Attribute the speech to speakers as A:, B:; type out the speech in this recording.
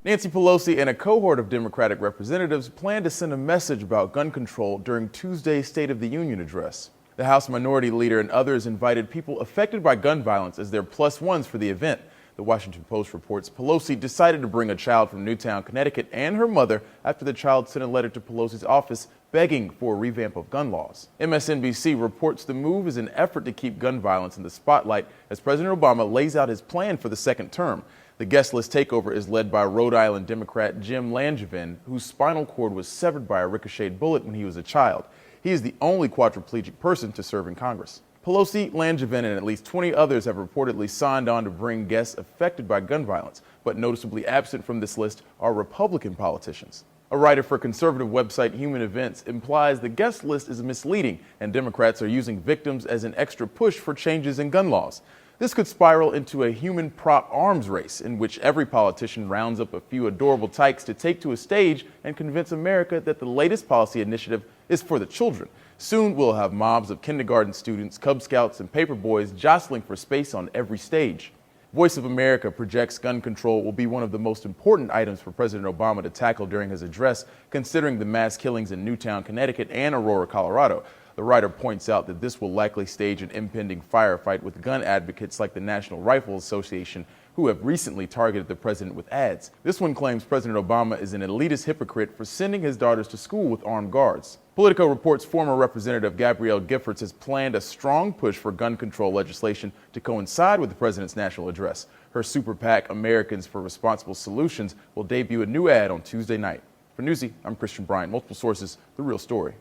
A: Nancy Pelosi and a cohort of Democratic representatives plan to send a message about gun control during Tuesday's State of the Union address. The House Minority Leader and others invited people affected by gun violence as their plus ones for the event. The Washington Post reports Pelosi decided to bring a child from Newtown, Connecticut, and her mother after the child sent a letter to Pelosi's office begging for a revamp of gun laws. MSNBC reports the move is an effort to keep gun violence in the spotlight as President Obama lays out his plan for the second term. The guest list takeover is led by Rhode Island Democrat Jim Langevin, whose spinal cord was severed by a ricocheted bullet when he was a child. He is the only quadriplegic person to serve in Congress. Pelosi, Langevin, and at least 20 others have reportedly signed on to bring guests affected by gun violence, but noticeably absent from this list are Republican politicians. A writer for conservative website Human Events implies the guest list is misleading and Democrats are using victims as an extra push for changes in gun laws. This could spiral into a human prop arms race in which every politician rounds up a few adorable tykes to take to a stage and convince America that the latest policy initiative is for the children. Soon we'll have mobs of kindergarten students, Cub Scouts, and paper boys jostling for space on every stage. Voice of America projects gun control will be one of the most important items for President Obama to tackle during his address, considering the mass killings in Newtown, Connecticut, and Aurora, Colorado. The writer points out that this will likely stage an impending firefight with gun advocates like the National Rifle Association, who have recently targeted the president with ads. This one claims President Obama is an elitist hypocrite for sending his daughters to school with armed guards. Politico reports former Representative Gabrielle Giffords has planned a strong push for gun control legislation to coincide with the president's national address. Her super PAC, Americans for Responsible Solutions, will debut a new ad on Tuesday night. For Newsy, I'm Christian Bryant. Multiple sources, The Real Story.